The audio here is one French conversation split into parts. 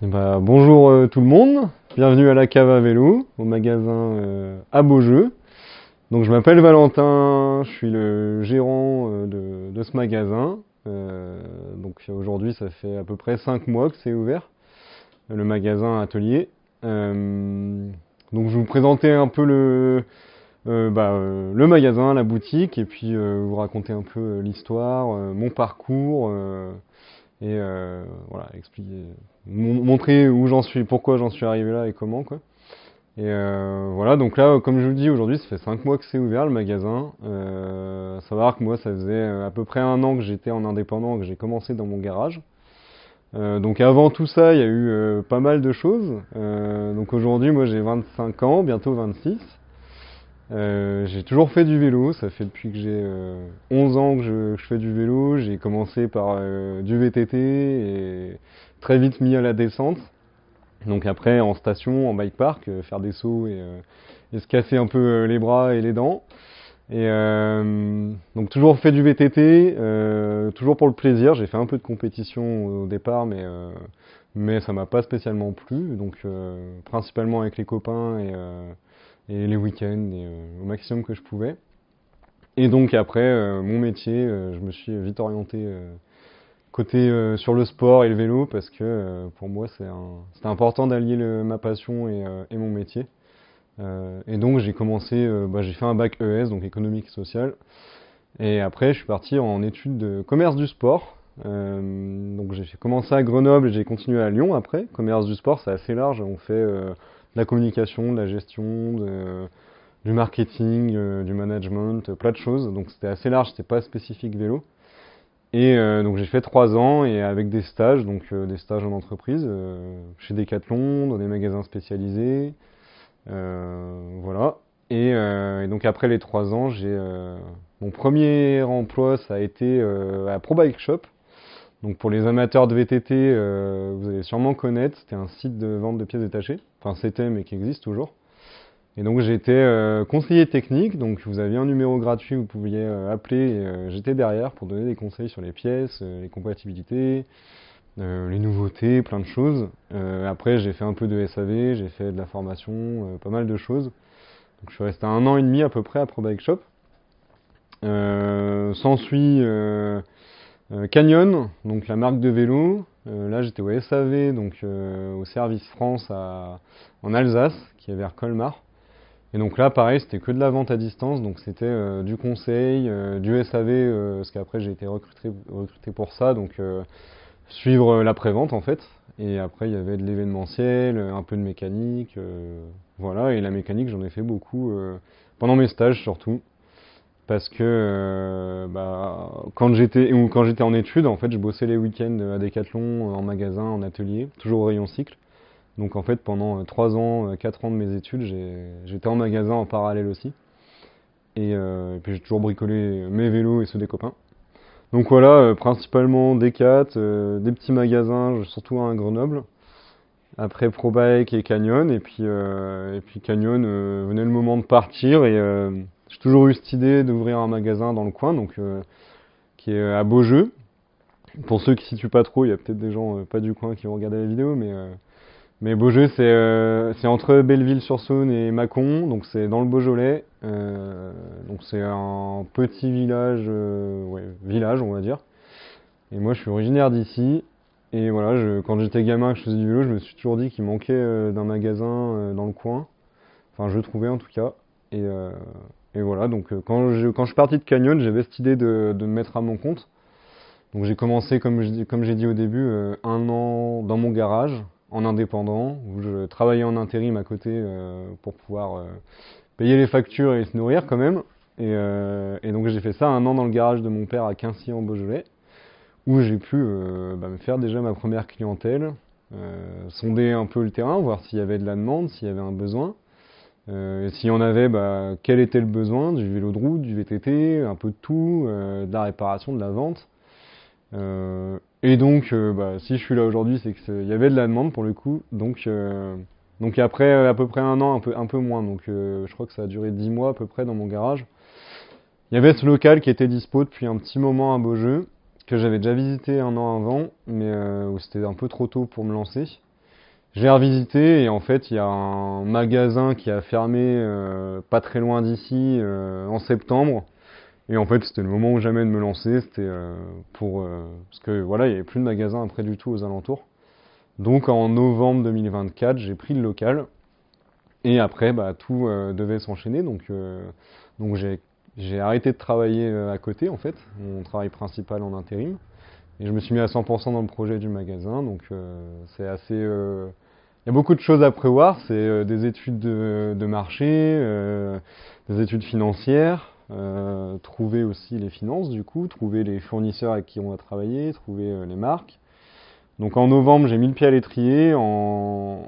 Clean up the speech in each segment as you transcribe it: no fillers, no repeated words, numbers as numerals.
Bonjour tout le monde, bienvenue à la cave à vélo, au magasin à Beaujeu. Donc je m'appelle Valentin, je suis le gérant de ce magasin. Donc aujourd'hui ça fait à peu près 5 mois que c'est ouvert, le magasin atelier. Donc je vais vous présenter un peu le magasin, la boutique, et puis vous raconter un peu l'histoire, mon parcours. Voilà, expliquer, montrer où j'en suis, pourquoi j'en suis arrivé là et comment quoi. Voilà, donc là, comme je vous le dis, aujourd'hui, ça fait 5 mois que c'est ouvert le magasin. Savoir que moi, ça faisait à peu près un an que j'étais en indépendant, que j'ai commencé dans mon garage. Donc avant tout ça, il y a eu pas mal de choses. Donc aujourd'hui, moi, j'ai 25 ans, bientôt 26. J'ai toujours fait du vélo, ça fait depuis que j'ai 11 ans que je fais du vélo. J'ai commencé par du VTT et très vite mis à la descente. Donc après en station, en bike park, faire des sauts et se casser un peu les bras et les dents. Donc toujours fait du VTT, toujours pour le plaisir. J'ai fait un peu de compétition au départ, mais ça m'a pas spécialement plu. Donc principalement avec les copains et les week-ends et au maximum que je pouvais. Et donc après, mon métier, je me suis vite orienté côté sur le sport et le vélo parce que pour moi c'était important d'allier ma passion et mon métier. Et donc j'ai commencé, j'ai fait un bac ES, donc économique et social. Et après je suis parti en études de commerce du sport. Donc j'ai commencé à Grenoble et j'ai continué à Lyon après. Commerce du sport c'est assez large, on fait de la communication, de la gestion, du marketing, du management, plein de choses. Donc c'était assez large, c'était pas spécifique vélo. Et donc j'ai fait 3 ans et avec des stages, donc des stages en entreprise, chez Decathlon, dans des magasins spécialisés, voilà. Et donc après les 3 ans, mon premier emploi, ça a été à Pro Bike Shop. Donc pour les amateurs de VTT, vous allez sûrement connaître, c'était un site de vente de pièces détachées. Enfin c'était, mais qui existe toujours. Et donc j'étais conseiller technique, donc vous aviez un numéro gratuit, vous pouviez appeler, et j'étais derrière pour donner des conseils sur les pièces, les compatibilités, les nouveautés, plein de choses. Après j'ai fait un peu de SAV, j'ai fait de la formation, pas mal de choses. Donc je suis resté 1 an et demi à peu près à Pro Bike Shop. S'ensuit Canyon, donc la marque de vélo. Là j'étais au SAV, donc au service France en Alsace, qui est vers Colmar. Et donc là, pareil, c'était que de la vente à distance, donc c'était du conseil, du SAV, parce qu'après j'ai été recruté pour ça, donc suivre l'après-vente en fait. Et après, il y avait de l'événementiel, un peu de mécanique, voilà. Et la mécanique, j'en ai fait beaucoup pendant mes stages surtout, parce que quand j'étais en études, en fait, je bossais les week-ends à Decathlon, en magasin, en atelier, toujours au rayon cycle. Donc en fait, pendant 3 ans, 4 ans de mes études, j'étais en magasin en parallèle aussi. Et puis j'ai toujours bricolé mes vélos et ceux des copains. Donc voilà, principalement Decat, des petits magasins, surtout à Grenoble. Après ProBike et Canyon. Et puis Canyon, venait le moment de partir. Et j'ai toujours eu cette idée d'ouvrir un magasin dans le coin, donc qui est à Beaujeu. Pour ceux qui ne situent pas trop, il y a peut-être des gens pas du coin qui vont regarder la vidéo, mais Beaujeu, c'est entre Belleville-sur-Saône et Mâcon, donc c'est dans le Beaujolais. Donc c'est un petit village, ouais, village on va dire. Et moi je suis originaire d'ici. Et voilà, quand j'étais gamin que je faisais du vélo, je me suis toujours dit qu'il manquait d'un magasin dans le coin. Enfin je trouvais en tout cas. Et, euh, et voilà, donc quand je suis parti de Canyon, j'avais cette idée de me mettre à mon compte. Donc j'ai commencé, comme j'ai dit au début, 1 an dans mon garage, en indépendant, où je travaillais en intérim à côté pour pouvoir payer les factures et se nourrir quand même. Et donc j'ai fait ça 1 an dans le garage de mon père à Quincy en Beaujolais, où j'ai pu me faire déjà ma première clientèle, sonder un peu le terrain, voir s'il y avait de la demande, s'il y avait un besoin. Et s'il y en avait, quel était le besoin, du vélo de route, du VTT, un peu de tout, de la réparation, de la vente. Et donc, si je suis là aujourd'hui, c'est qu'il y avait de la demande pour le coup. Donc après à peu près 1 an, un peu moins. Donc je crois que ça a duré 10 mois à peu près dans mon garage. Il y avait ce local qui était dispo depuis un petit moment à Beaujeu, que j'avais déjà visité 1 an avant, mais où c'était un peu trop tôt pour me lancer. Je l'ai revisité et en fait, il y a un magasin qui a fermé pas très loin d'ici en septembre. Et en fait, c'était le moment ou jamais de me lancer. C'était parce que voilà, il n'y avait plus de magasin après du tout aux alentours. Donc en novembre 2024, j'ai pris le local. Et après, bah, tout devait s'enchaîner. Donc j'ai arrêté de travailler à côté, en fait, mon travail principal en intérim. Et je me suis mis à 100% dans le projet du magasin. Donc c'est assez. Il y a beaucoup de choses à prévoir. C'est des études de marché, des études financières, trouver aussi les finances, du coup, trouver les fournisseurs avec qui on va travailler, trouver les marques. Donc en novembre, j'ai mis le pied à l'étrier en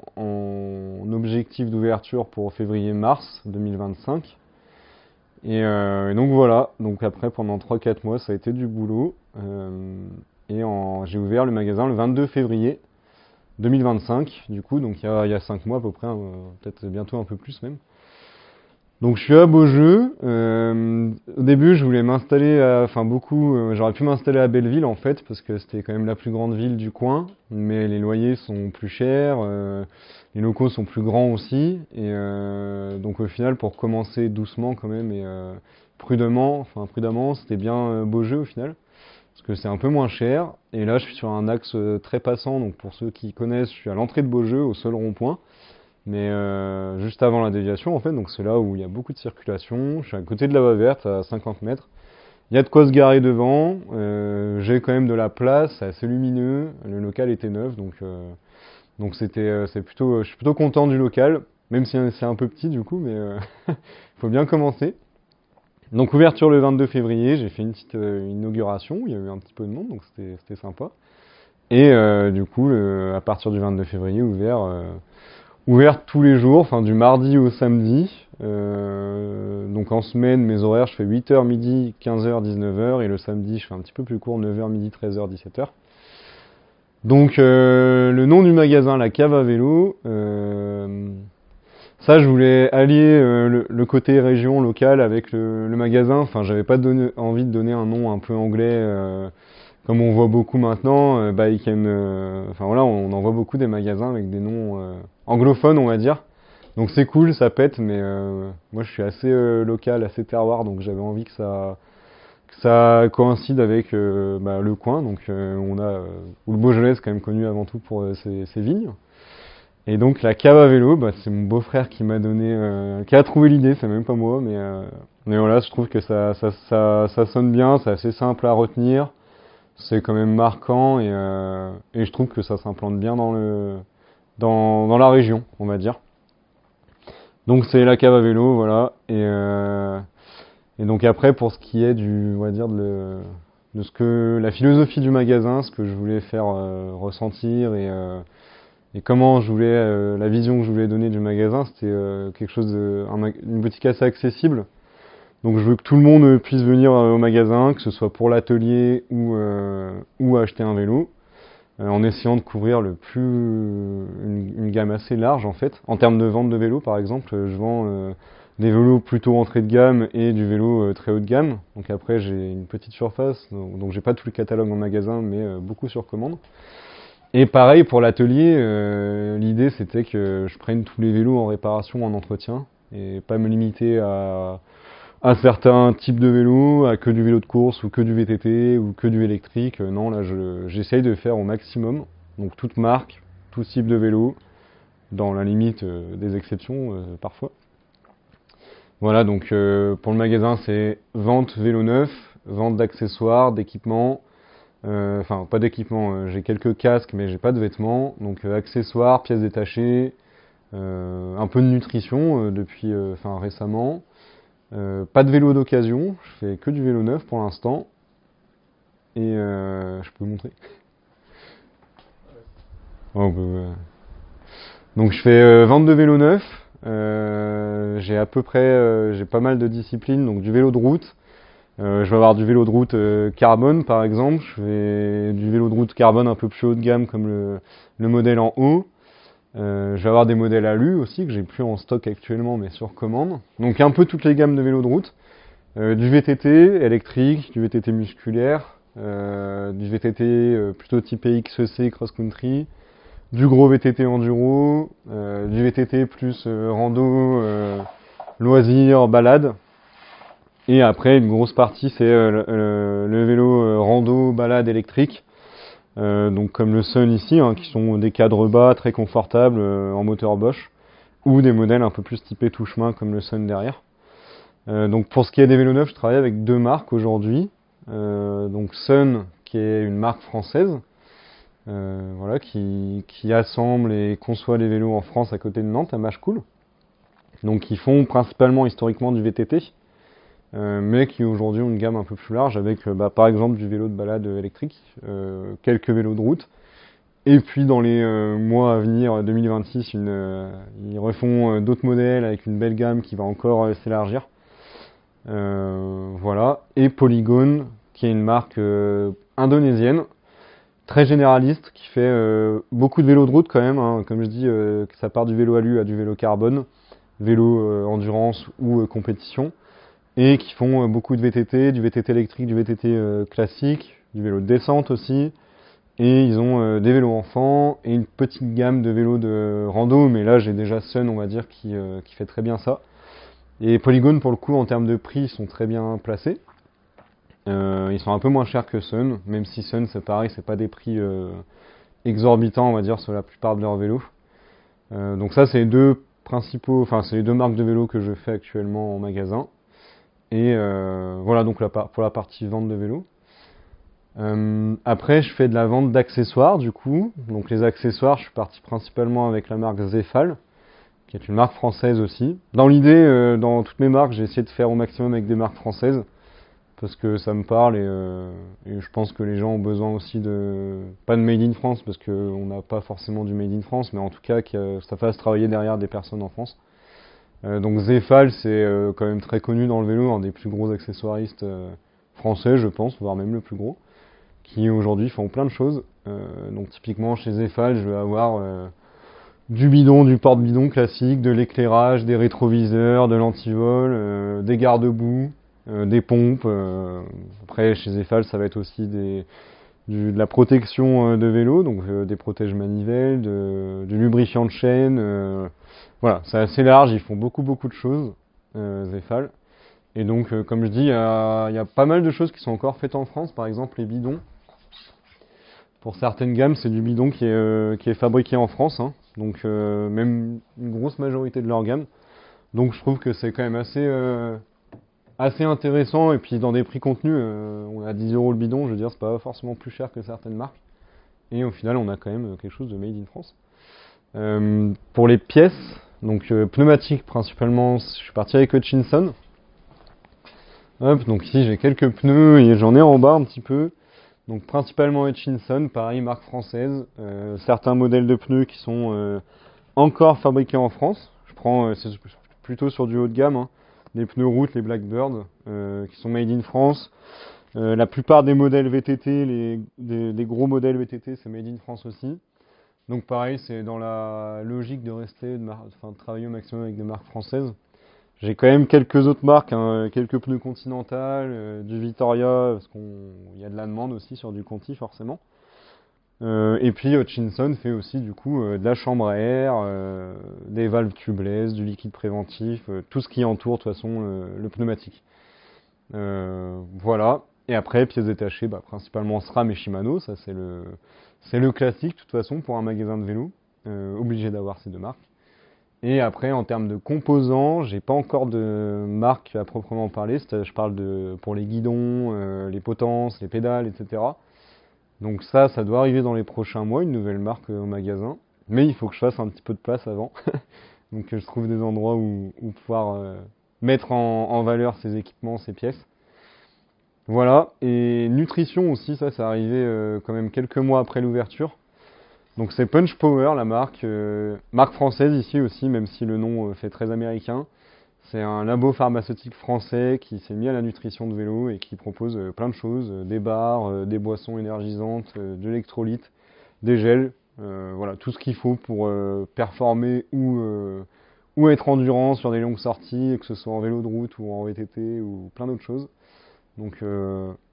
objectif d'ouverture pour février-mars 2025. Et donc voilà, donc après pendant 3-4 mois ça a été du boulot. J'ai ouvert le magasin le 22 février 2025 du coup, donc il y a 5 mois à peu près, hein, peut-être bientôt un peu plus même. Donc je suis à Beaujeu. Au début, je voulais m'installer, j'aurais pu m'installer à Belleville en fait, parce que c'était quand même la plus grande ville du coin, mais les loyers sont plus chers, les locaux sont plus grands aussi, donc au final, pour commencer doucement quand même et prudemment, c'était bien Beaujeu au final, parce que c'est un peu moins cher. Et là, je suis sur un axe très passant, donc pour ceux qui connaissent, je suis à l'entrée de Beaujeu, au seul rond-point. Mais juste avant la déviation, en fait, donc c'est là où il y a beaucoup de circulation. Je suis à côté de la voie verte, à 50 mètres. Il y a de quoi se garer devant. J'ai quand même de la place, c'est assez lumineux. Le local était neuf, donc je suis plutôt content du local, même si c'est un peu petit du coup, mais il faut bien commencer. Donc ouverture le 22 février, j'ai fait une petite inauguration. Il y a eu un petit peu de monde, donc c'était sympa. Et du coup, à partir du 22 février, ouvert tous les jours, enfin du mardi au samedi. Donc en semaine, mes horaires, je fais 8h midi, 15h, 19h. Et le samedi, je fais un petit peu plus court, 9h midi, 13h, 17h. Donc le nom du magasin, la cave à vélo. Ça, je voulais allier le côté région locale avec le magasin. Enfin, j'avais pas envie de donner un nom un peu anglais, comme on voit beaucoup maintenant. Enfin voilà, on en voit beaucoup des magasins avec des noms anglophones, on va dire. Donc c'est cool, ça pète, mais moi je suis assez local, assez terroir, donc j'avais envie que ça coïncide avec le coin. Donc où le Beaujolais est quand même connu avant tout pour ses vignes. Et donc la cave à vélo, bah, c'est mon beau-frère qui a trouvé l'idée, c'est même pas moi, mais voilà, je trouve que ça sonne bien, c'est assez simple à retenir, c'est quand même marquant et je trouve que ça s'implante bien dans la région, on va dire. Donc c'est la cave à vélo, voilà. Et donc après, pour ce qui est on va dire de la philosophie du magasin, ce que je voulais faire ressentir et comment la vision que je voulais donner du magasin, c'était quelque chose une boutique assez accessible. Donc je veux que tout le monde puisse venir au magasin, que ce soit pour l'atelier ou acheter un vélo, en essayant de couvrir une gamme assez large en fait. En termes de vente de vélos par exemple, je vends des vélos plutôt entrée de gamme et du vélo très haut de gamme. Donc après j'ai une petite surface, donc j'ai pas tout le catalogue en magasin, mais beaucoup sur commande. Et pareil pour l'atelier, l'idée c'était que je prenne tous les vélos en réparation, en entretien, et pas me limiter à certains types de vélos, à que du vélo de course ou que du VTT ou que du électrique. Non, là j'essaye de faire au maximum, donc toute marque, tout type de vélo, dans la limite des exceptions parfois. Voilà, donc pour le magasin c'est vente vélo neuf, vente d'accessoires, d'équipements. Enfin, pas d'équipement, j'ai quelques casques, mais j'ai pas de vêtements. Donc, accessoires, pièces détachées, un peu de nutrition récemment. Pas de vélo d'occasion, je fais que du vélo neuf pour l'instant. Et je peux vous montrer. Oh, donc, je fais vente de vélo neuf. J'ai pas mal de disciplines, donc du vélo de route. Je vais avoir du vélo de route carbone par exemple, je vais du vélo de route carbone un peu plus haut de gamme comme le modèle en haut. Je vais avoir des modèles alu aussi que j'ai plus en stock actuellement mais sur commande. Donc un peu toutes les gammes de vélos de route. Du VTT électrique, du VTT musculaire, du VTT plutôt typé XEC cross country, du gros VTT enduro, du VTT plus rando, loisirs, balade. Et après, une grosse partie, c'est le vélo rando, balade électrique. Donc comme le Sun ici, hein, qui sont des cadres bas très confortables en moteur Bosch, ou des modèles un peu plus typés tout-chemin comme le Sun derrière. Donc pour ce qui est des vélos neufs, je travaille avec deux marques aujourd'hui. Donc Sun, qui est une marque française, voilà, qui assemble et conçoit les vélos en France à côté de Nantes, à Machecoul. Donc ils font principalement historiquement du VTT, mais qui aujourd'hui ont une gamme un peu plus large avec par exemple du vélo de balade électrique, quelques vélos de route. Et puis dans les mois à venir, 2026, ils refont d'autres modèles avec une belle gamme qui va encore s'élargir. Voilà. Et Polygon, qui est une marque indonésienne, très généraliste, qui fait beaucoup de vélos de route quand même, hein. Comme je dis, que ça part du vélo alu à du vélo carbone, vélo endurance ou compétition, et qui font beaucoup de VTT, du VTT électrique, du VTT classique, du vélo de descente aussi. Et ils ont des vélos enfants et une petite gamme de vélos de rando, mais là j'ai déjà Sun, on va dire, qui fait très bien ça. Et Polygon, pour le coup, en termes de prix, ils sont très bien placés. Ils sont un peu moins chers que Sun, même si Sun, c'est pareil, c'est pas des prix exorbitants, on va dire, sur la plupart de leurs vélos. Donc ça, c'est les deux principaux, enfin, c'est les deux marques de vélos que je fais actuellement en magasin. Et voilà, donc pour la partie vente de vélos. Après, je fais de la vente d'accessoires, du coup. Donc les accessoires, je suis parti principalement avec la marque Zefal, qui est une marque française aussi. Dans l'idée, dans toutes mes marques, j'ai essayé de faire au maximum avec des marques françaises, parce que ça me parle et je pense que les gens ont besoin aussi pas de Made in France, parce qu'on n'a pas forcément du Made in France, mais en tout cas que ça fasse travailler derrière des personnes en France. Donc Zefal, c'est quand même très connu dans le vélo, un des plus gros accessoiristes français, je pense, voire même le plus gros, qui aujourd'hui font plein de choses. Donc typiquement chez Zefal, je vais avoir du bidon, du porte-bidon classique, de l'éclairage, des rétroviseurs, de l'antivol, des garde-boue, des pompes. Après chez Zefal, ça va être aussi de la protection de vélo, donc des protèges manivelles, du lubrifiant de chaîne. Voilà, c'est assez large, ils font beaucoup de choses, Zefal. Et donc, comme je dis, il y a pas mal de choses qui sont encore faites en France, par exemple les bidons. Pour certaines gammes, c'est du bidon qui est fabriqué en France, hein. Donc même une grosse majorité de leur gamme. Donc je trouve que c'est quand même assez intéressant, et puis dans des prix contenus, on a 10 € le bidon, je veux dire, c'est pas forcément plus cher que certaines marques. Et au final, on a quand même quelque chose de made in France. Pour les pièces, donc pneumatiques principalement, je suis parti avec Hutchinson. Hop, donc ici j'ai quelques pneus et j'en ai en bas un petit peu. Donc principalement Hutchinson, pareil, marque française. Certains modèles de pneus qui sont encore fabriqués en France. C'est plutôt sur du haut de gamme, hein. Les pneus route, les Blackbird, qui sont made in France. La plupart des modèles VTT, des gros modèles VTT, c'est made in France aussi. Donc pareil, c'est dans la logique de de travailler au maximum avec des marques françaises. J'ai quand même quelques autres marques, hein, quelques pneus Continental, du Vittoria, parce qu'il y a de la demande aussi sur du Conti forcément. Et puis Hutchinson fait aussi du coup de la chambre à air, des valves tubeless, du liquide préventif, tout ce qui entoure de toute façon le pneumatique. Voilà. Et après, pièces détachées, principalement SRAM et Shimano, ça c'est le classique de toute façon pour un magasin de vélo, obligé d'avoir ces deux marques. Et après, en termes de composants, j'ai pas encore de marque à proprement parler. Je parle pour les guidons, les potences, les pédales, etc. Donc ça doit arriver dans les prochains mois, une nouvelle marque au magasin. Mais il faut que je fasse un petit peu de place avant. Donc je trouve des endroits où pouvoir mettre en valeur ces équipements, ces pièces. Voilà. Et nutrition aussi, ça c'est arrivé quand même quelques mois après l'ouverture. Donc c'est Punch Power, la marque française ici aussi, même si le nom fait très américain. C'est un labo pharmaceutique français qui s'est mis à la nutrition de vélo et qui propose plein de choses, des bars, des boissons énergisantes, de l'électrolyte, des gels, voilà, tout ce qu'il faut pour performer ou être endurant sur des longues sorties, que ce soit en vélo de route ou en VTT ou plein d'autres choses. Donc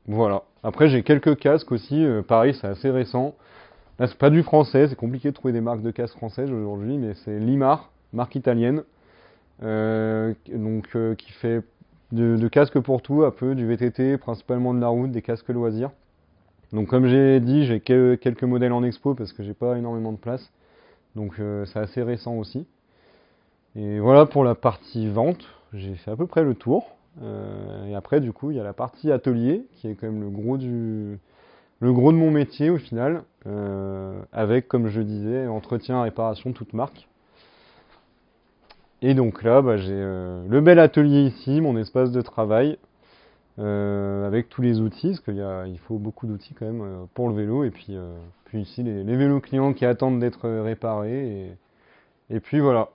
voilà. Après j'ai quelques casques aussi, pareil c'est assez récent. Là, c'est pas du français, c'est compliqué de trouver des marques de casques françaises aujourd'hui, mais c'est Limar, marque italienne, qui fait de casques pour tout, un peu du VTT, principalement de la route, des casques loisirs. Donc comme j'ai dit, j'ai quelques modèles en expo parce que j'ai pas énormément de place, donc c'est assez récent aussi. Et voilà pour la partie vente, j'ai fait à peu près le tour. Et après, du coup, il y a la partie atelier, qui est quand même le gros de mon métier au final, avec, comme je disais, entretien, réparation, toute marque. Et donc là, bah, j'ai le bel atelier ici, mon espace de travail, avec tous les outils, parce il faut beaucoup d'outils quand même pour le vélo, et puis ici les vélos clients qui attendent d'être réparés, et puis voilà.